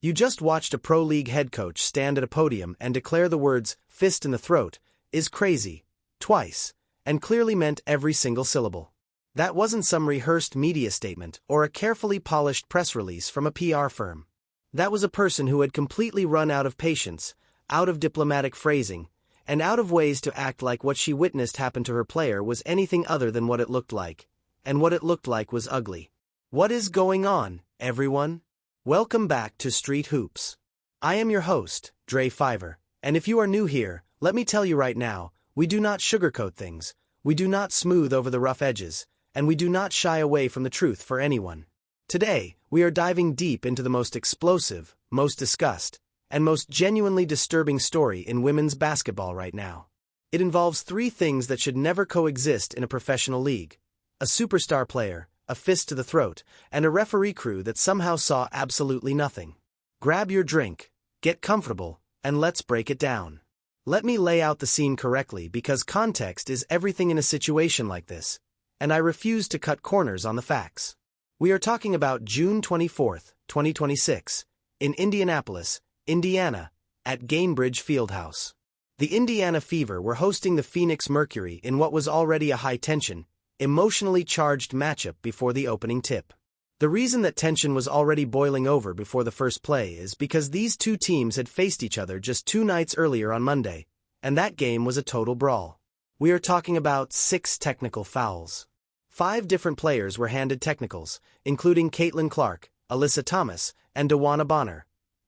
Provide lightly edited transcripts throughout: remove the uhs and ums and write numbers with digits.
You just watched a pro league head coach stand at a podium and declare the words, fist in the throat, is crazy, twice, and clearly meant every single syllable. That wasn't some rehearsed media statement or a carefully polished press release from a PR firm. That was a person who had completely run out of patience, out of diplomatic phrasing, and out of ways to act like what she witnessed happen to her player was anything other than what it looked like, and what it looked like was ugly. What is going on, everyone? Welcome back to Street Hoops. I am your host, Dre Fiver, and if you are new here, let me tell you right now, we do not sugarcoat things, we do not smooth over the rough edges, and we do not shy away from the truth for anyone. Today, we are diving deep into the most explosive, most discussed, and most genuinely disturbing story in women's basketball right now. It involves three things that should never coexist in a professional league: a superstar player, a fist to the throat, and a referee crew that somehow saw absolutely nothing. Grab your drink, get comfortable, and let's break it down. Let me lay out the scene correctly because context is everything in a situation like this, and I refuse to cut corners on the facts. We are talking about June 24, 2026, in Indianapolis, Indiana, at Gainbridge Fieldhouse. The Indiana Fever were hosting the Phoenix Mercury in what was already a high-tension, emotionally charged matchup before the opening tip. The reason that tension was already boiling over before the first play is because these two teams had faced each other just 2 nights earlier on Monday, and that game was a total brawl. We are talking about 6 technical fouls. 5 different players were handed technicals, including Caitlin Clark, Alyssa Thomas, and DeWanna Bonner,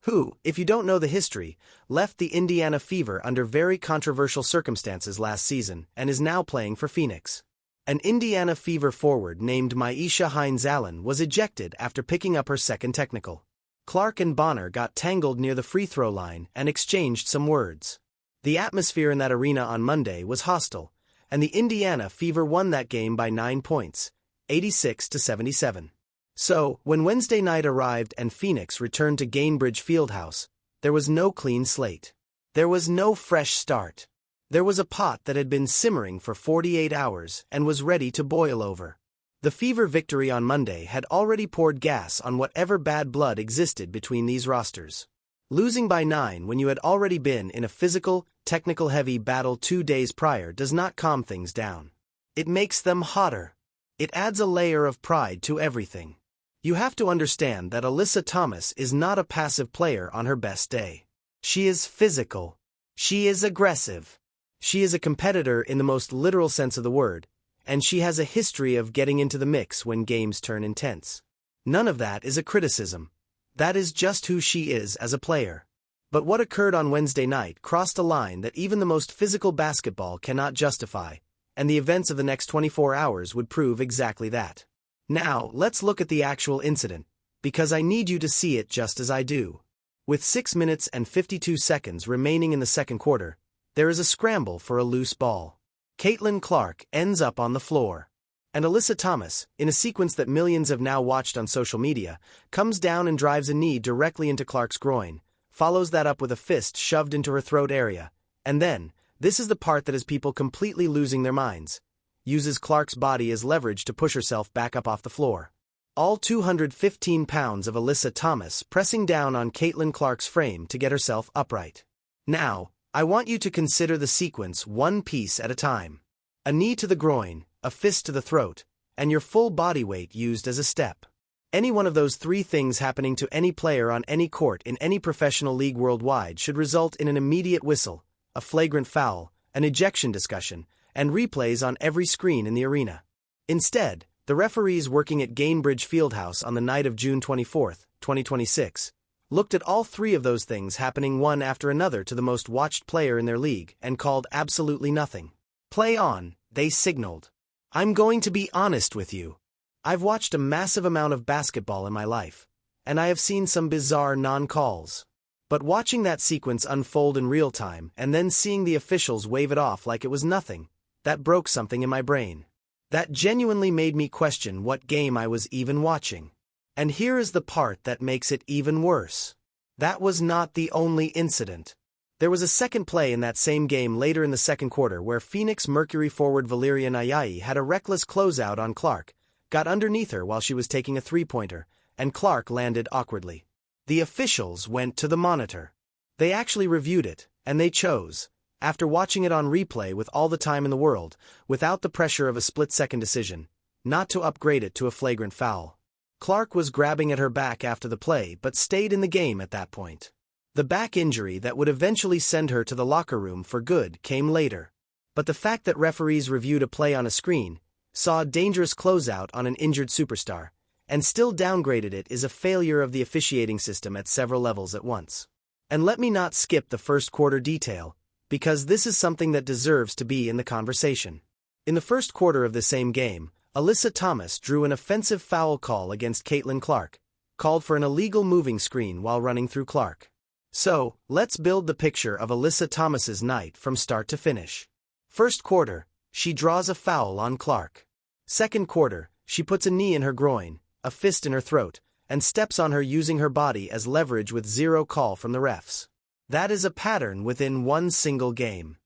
who, if you don't know the history, left the Indiana Fever under very controversial circumstances last season and is now playing for Phoenix. An Indiana Fever forward named Myisha Hines-Allen was ejected after picking up her second technical. Clark and Bonner got tangled near the free throw line and exchanged some words. The atmosphere in that arena on Monday was hostile, and the Indiana Fever won that game by 9 points, 86-77. So, when Wednesday night arrived and Phoenix returned to Gainbridge Fieldhouse, there was no clean slate. There was no fresh start. There was a pot that had been simmering for 48 hours and was ready to boil over. The Fever victory on Monday had already poured gas on whatever bad blood existed between these rosters. Losing by 9 when you had already been in a physical, technical-heavy battle 2 days prior does not calm things down. It makes them hotter. It adds a layer of pride to everything. You have to understand that Alyssa Thomas is not a passive player on her best day. She is physical. She is aggressive. She is a competitor in the most literal sense of the word, and she has a history of getting into the mix when games turn intense. None of that is a criticism. That is just who she is as a player. But what occurred on Wednesday night crossed a line that even the most physical basketball cannot justify, and the events of the next 24 hours would prove exactly that. Now, let's look at the actual incident, because I need you to see it just as I do. With 6 minutes and 52 seconds remaining in the second quarter, there is a scramble for a loose ball. Caitlin Clark ends up on the floor. And Alyssa Thomas, in a sequence that millions have now watched on social media, comes down and drives a knee directly into Clark's groin, follows that up with a fist shoved into her throat area, and then, this is the part that has people completely losing their minds, uses Clark's body as leverage to push herself back up off the floor. All 215 pounds of Alyssa Thomas pressing down on Caitlin Clark's frame to get herself upright. Now, I want you to consider the sequence one piece at a time. A knee to the groin, a fist to the throat, and your full body weight used as a step. Any one of those 3 things happening to any player on any court in any professional league worldwide should result in an immediate whistle, a flagrant foul, an ejection discussion, and replays on every screen in the arena. Instead, the referees working at Gainbridge Fieldhouse on the night of June 24, 2026, looked at all 3 of those things happening one after another to the most watched player in their league and called absolutely nothing. Play on, they signaled. I'm going to be honest with you. I've watched a massive amount of basketball in my life, and I have seen some bizarre non-calls. But watching that sequence unfold in real time and then seeing the officials wave it off like it was nothing, that broke something in my brain. That genuinely made me question what game I was even watching. And here is the part that makes it even worse. That was not the only incident. There was a second play in that same game later in the second quarter where Phoenix Mercury forward Valeria Nayayi had a reckless closeout on Clark, got underneath her while she was taking a three-pointer, and Clark landed awkwardly. The officials went to the monitor. They actually reviewed it, and they chose, after watching it on replay with all the time in the world, without the pressure of a split-second decision, not to upgrade it to a flagrant foul. Clark was grabbing at her back after the play but stayed in the game at that point. The back injury that would eventually send her to the locker room for good came later. But the fact that referees reviewed a play on a screen, saw a dangerous closeout on an injured superstar, and still downgraded it is a failure of the officiating system at several levels at once. And let me not skip the first quarter detail, because this is something that deserves to be in the conversation. In the first quarter of the same game, Alyssa Thomas drew an offensive foul call against Caitlin Clark, called for an illegal moving screen while running through Clark. So, let's build the picture of Alyssa Thomas's night from start to finish. First quarter, she draws a foul on Clark. Second quarter, she puts a knee in her groin, a fist in her throat, and steps on her using her body as leverage with zero call from the refs. That is a pattern within one single game.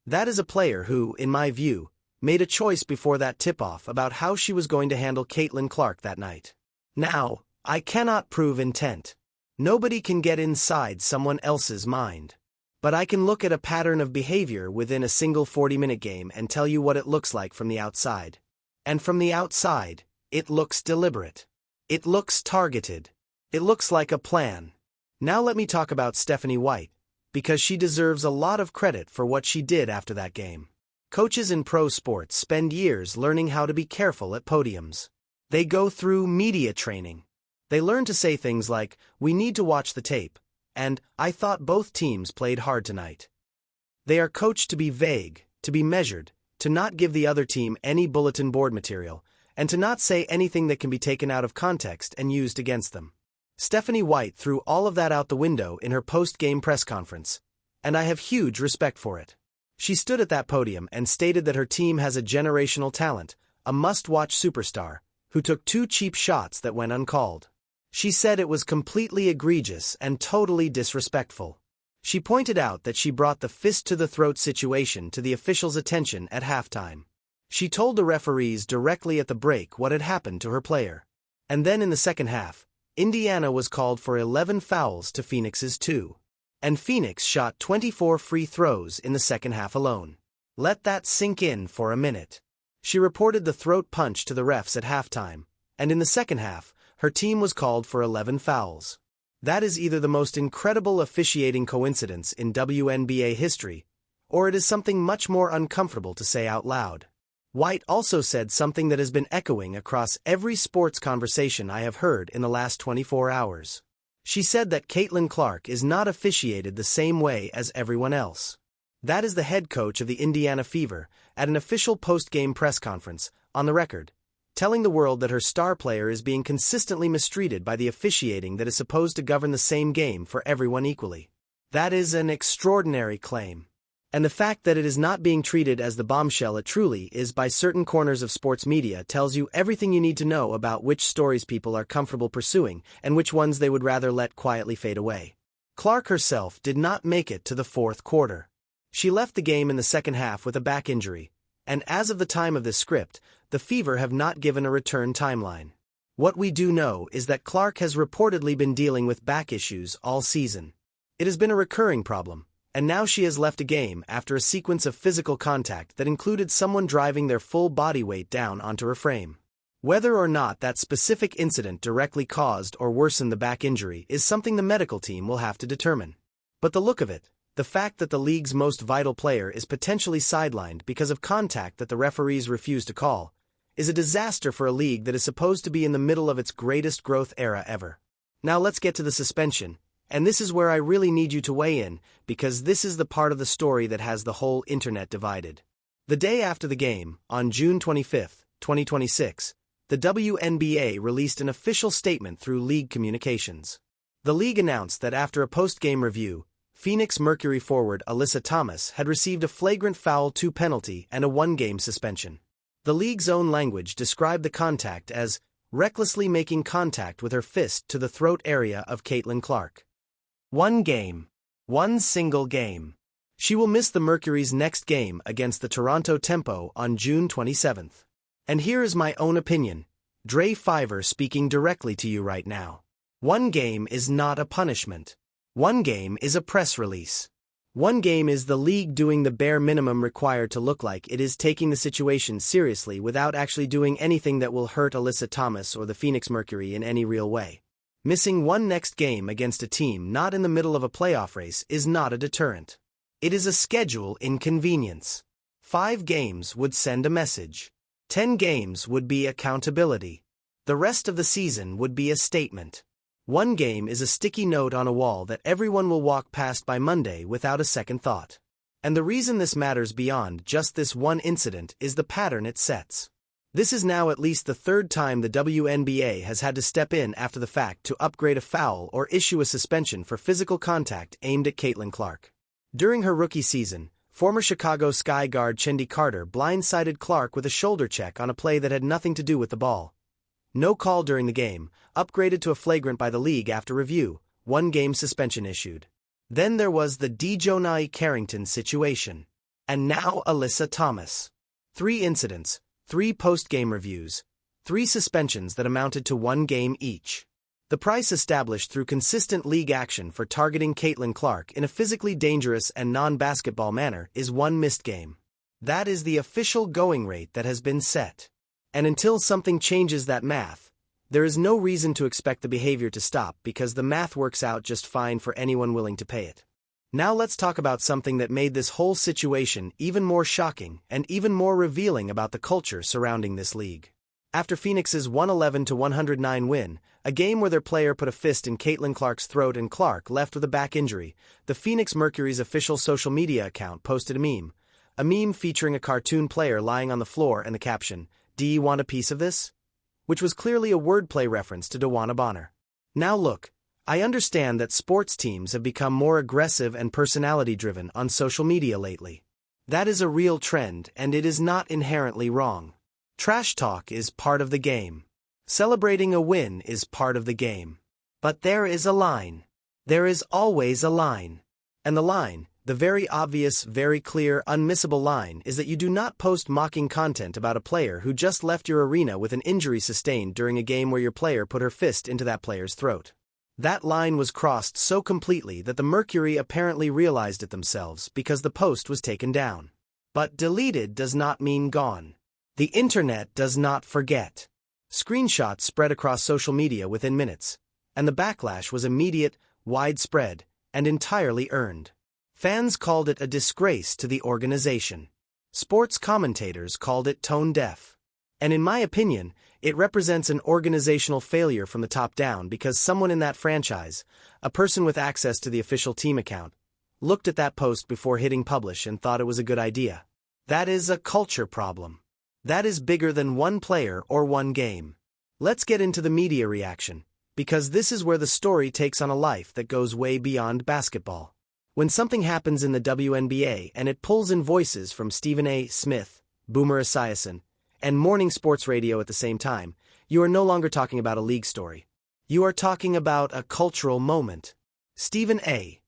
That is a player who, in my view, made a choice before that tip-off about how she was going to handle Caitlin Clark that night. Now, I cannot prove intent. Nobody can get inside someone else's mind. But I can look at a pattern of behavior within a single 40-minute game and tell you what it looks like from the outside. And from the outside, it looks deliberate. It looks targeted. It looks like a plan. Now let me talk about Stephanie White, because she deserves a lot of credit for what she did after that game. Coaches in pro sports spend years learning how to be careful at podiums. They go through media training. They learn to say things like, "We need to watch the tape," and "I thought both teams played hard tonight." They are coached to be vague, to be measured, to not give the other team any bulletin board material, and to not say anything that can be taken out of context and used against them. Stephanie White threw all of that out the window in her post-game press conference, and I have huge respect for it. She stood at that podium and stated that her team has a generational talent, a must-watch superstar, who took 2 cheap shots that went uncalled. She said it was completely egregious and totally disrespectful. She pointed out that she brought the fist-to-the-throat situation to the officials' attention at halftime. She told the referees directly at the break what had happened to her player. And then in the second half, Indiana was called for 11 fouls to Phoenix's 2. And Phoenix shot 24 free throws in the second half alone. Let that sink in for a minute. She reported the throat punch to the refs at halftime, and in the second half, her team was called for 11 fouls. That is either the most incredible officiating coincidence in WNBA history, or it is something much more uncomfortable to say out loud. White also said something that has been echoing across every sports conversation I have heard in the last 24 hours. She said that Caitlin Clark is not officiated the same way as everyone else. That is the head coach of the Indiana Fever, at an official post-game press conference, on the record, telling the world that her star player is being consistently mistreated by the officiating that is supposed to govern the same game for everyone equally. That is an extraordinary claim. And the fact that it is not being treated as the bombshell it truly is by certain corners of sports media tells you everything you need to know about which stories people are comfortable pursuing and which ones they would rather let quietly fade away. Clark herself did not make it to the fourth quarter. She left the game in the second half with a back injury, and as of the time of this script, the Fever have not given a return timeline. What we do know is that Clark has reportedly been dealing with back issues all season. It has been a recurring problem. And now she has left a game after a sequence of physical contact that included someone driving their full body weight down onto her frame. Whether or not that specific incident directly caused or worsened the back injury is something the medical team will have to determine. But the look of it, the fact that the league's most vital player is potentially sidelined because of contact that the referees refuse to call, is a disaster for a league that is supposed to be in the middle of its greatest growth era ever. Now let's get to the suspension. And this is where I really need you to weigh in, because this is the part of the story that has the whole internet divided. The day after the game, on June 25, 2026, the WNBA released an official statement through league communications. The league announced that after a post-game review, Phoenix Mercury forward Alyssa Thomas had received a flagrant foul 2 penalty and a 1-game suspension. The league's own language described the contact as recklessly making contact with her fist to the throat area of Caitlin Clark. 1 game. 1 single game. She will miss the Mercury's next game against the Toronto Tempo on June 27th. And here is my own opinion, Dre Fiver speaking directly to you right now. One game is not a punishment. One game is a press release. One game is the league doing the bare minimum required to look like it is taking the situation seriously without actually doing anything that will hurt Alyssa Thomas or the Phoenix Mercury in any real way. Missing one next game against a team not in the middle of a playoff race is not a deterrent. It is a schedule inconvenience. 5 games would send a message. 10 games would be accountability. The rest of the season would be a statement. One game is a sticky note on a wall that everyone will walk past by Monday without a second thought. And the reason this matters beyond just this one incident is the pattern it sets. This is now at least the 3rd time the WNBA has had to step in after the fact to upgrade a foul or issue a suspension for physical contact aimed at Caitlin Clark. During her rookie season, former Chicago Sky guard Chendi Carter blindsided Clark with a shoulder check on a play that had nothing to do with the ball. No call during the game, upgraded to a flagrant by the league after review, 1-game suspension issued. Then there was the Dejonai Carrington situation. And now Alyssa Thomas. 3 incidents, 3 post-game reviews, 3 suspensions that amounted to 1 game each. The price established through consistent league action for targeting Caitlin Clark in a physically dangerous and non-basketball manner is 1 missed game. That is the official going rate that has been set. And until something changes that math, there is no reason to expect the behavior to stop because the math works out just fine for anyone willing to pay it. Now let's talk about something that made this whole situation even more shocking and even more revealing about the culture surrounding this league. After Phoenix's 111-109 win, a game where their player put a fist in Caitlin Clark's throat and Clark left with a back injury, the Phoenix Mercury's official social media account posted a meme featuring a cartoon player lying on the floor and the caption, "Do you want a piece of this?" which was clearly a wordplay reference to DeWanna Bonner. Now look, I understand that sports teams have become more aggressive and personality-driven on social media lately. That is a real trend and it is not inherently wrong. Trash talk is part of the game. Celebrating a win is part of the game. But there is a line. There is always a line. And the line, the very obvious, very clear, unmissable line is that you do not post mocking content about a player who just left your arena with an injury sustained during a game where your player put her fist into that player's throat. That line was crossed so completely that the Mercury apparently realized it themselves because the post was taken down. But deleted does not mean gone. The internet does not forget. Screenshots spread across social media within minutes, and the backlash was immediate, widespread, and entirely earned. Fans called it a disgrace to the organization. Sports commentators called it tone-deaf. And in my opinion, it represents an organizational failure from the top down because someone in that franchise, a person with access to the official team account, looked at that post before hitting publish and thought it was a good idea. That is a culture problem. That is bigger than one player or one game. Let's get into the media reaction, because this is where the story takes on a life that goes way beyond basketball. When something happens in the WNBA and it pulls in voices from Stephen A. Smith, Boomer Esiason, and morning sports radio at the same time, you are no longer talking about a league story. You are talking about a cultural moment. Stephen A.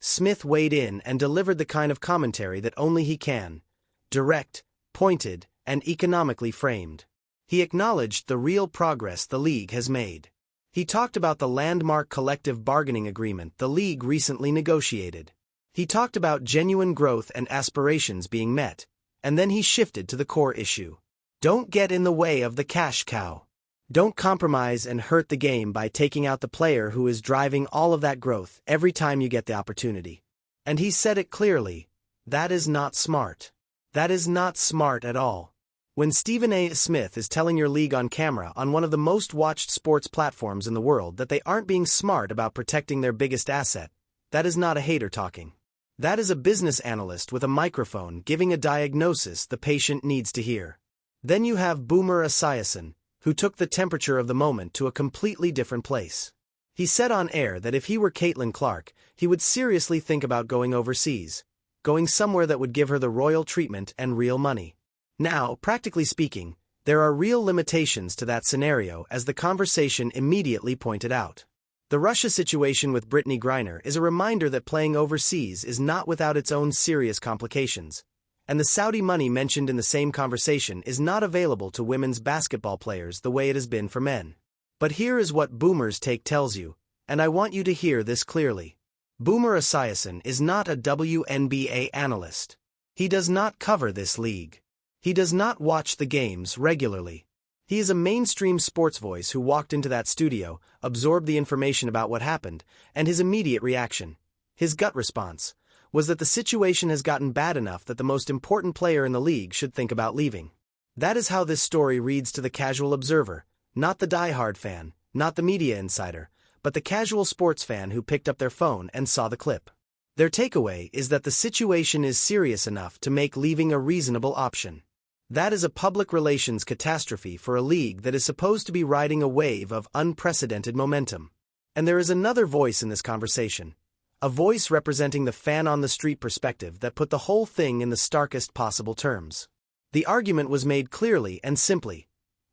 Smith weighed in and delivered the kind of commentary that only he can. Direct, pointed, and economically framed. He acknowledged the real progress the league has made. He talked about the landmark collective bargaining agreement the league recently negotiated. He talked about genuine growth and aspirations being met, and then he shifted to the core issue. Don't get in the way of the cash cow. Don't compromise and hurt the game by taking out the player who is driving all of that growth every time you get the opportunity. And he said it clearly. That is not smart. That is not smart at all. When Stephen A. Smith is telling your league on camera on one of the most watched sports platforms in the world that they aren't being smart about protecting their biggest asset, that is not a hater talking. That is a business analyst with a microphone giving a diagnosis the patient needs to hear. Then you have Boomer Esiason, who took the temperature of the moment to a completely different place. He said on air that if he were Caitlin Clark, he would seriously think about going overseas, going somewhere that would give her the royal treatment and real money. Now, practically speaking, there are real limitations to that scenario, as the conversation immediately pointed out. The Russia situation with Brittany Griner is a reminder that playing overseas is not without its own serious complications, and the Saudi money mentioned in the same conversation is not available to women's basketball players the way it has been for men. But here is what Boomer's take tells you, and I want you to hear this clearly. Boomer Esiason is not a WNBA analyst. He does not cover this league. He does not watch the games regularly. He is a mainstream sports voice who walked into that studio, absorbed the information about what happened, and his immediate reaction, his gut response, was that the situation has gotten bad enough that the most important player in the league should think about leaving. That is how this story reads to the casual observer, not the diehard fan, not the media insider, but the casual sports fan who picked up their phone and saw the clip. Their takeaway is that the situation is serious enough to make leaving a reasonable option. That is a public relations catastrophe for a league that is supposed to be riding a wave of unprecedented momentum. And there is another voice in this conversation, a voice representing the fan-on-the-street perspective that put the whole thing in the starkest possible terms. The argument was made clearly and simply.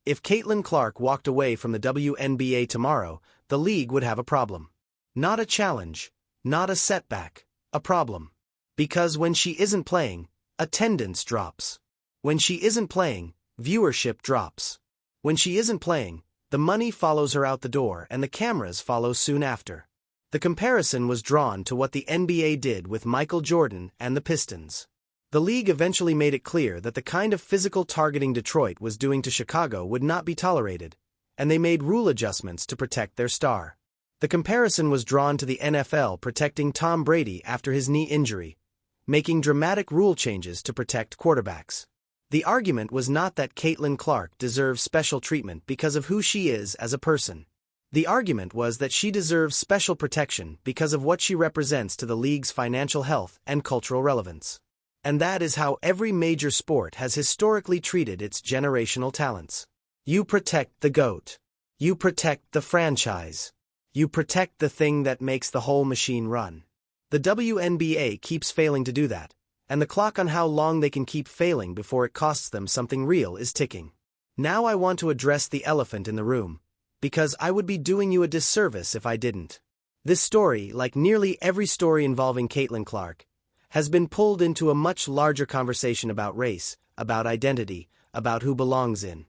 If Caitlin Clark walked away from the WNBA tomorrow, the league would have a problem. Not a challenge, not a setback, a problem. Because when she isn't playing, attendance drops. When she isn't playing, viewership drops. When she isn't playing, the money follows her out the door and the cameras follow soon after. The comparison was drawn to what the NBA did with Michael Jordan and the Pistons. The league eventually made it clear that the kind of physical targeting Detroit was doing to Chicago would not be tolerated, and they made rule adjustments to protect their star. The comparison was drawn to the NFL protecting Tom Brady after his knee injury, making dramatic rule changes to protect quarterbacks. The argument was not that Caitlin Clark deserves special treatment because of who she is as a person. The argument was that she deserves special protection because of what she represents to the league's financial health and cultural relevance. And that is how every major sport has historically treated its generational talents. You protect the GOAT. You protect the franchise. You protect the thing that makes the whole machine run. The WNBA keeps failing to do that, and the clock on how long they can keep failing before it costs them something real is ticking. Now I want to address the elephant in the room, because I would be doing you a disservice if I didn't. This story, like nearly every story involving Caitlin Clark, has been pulled into a much larger conversation about race, about identity, about who belongs in.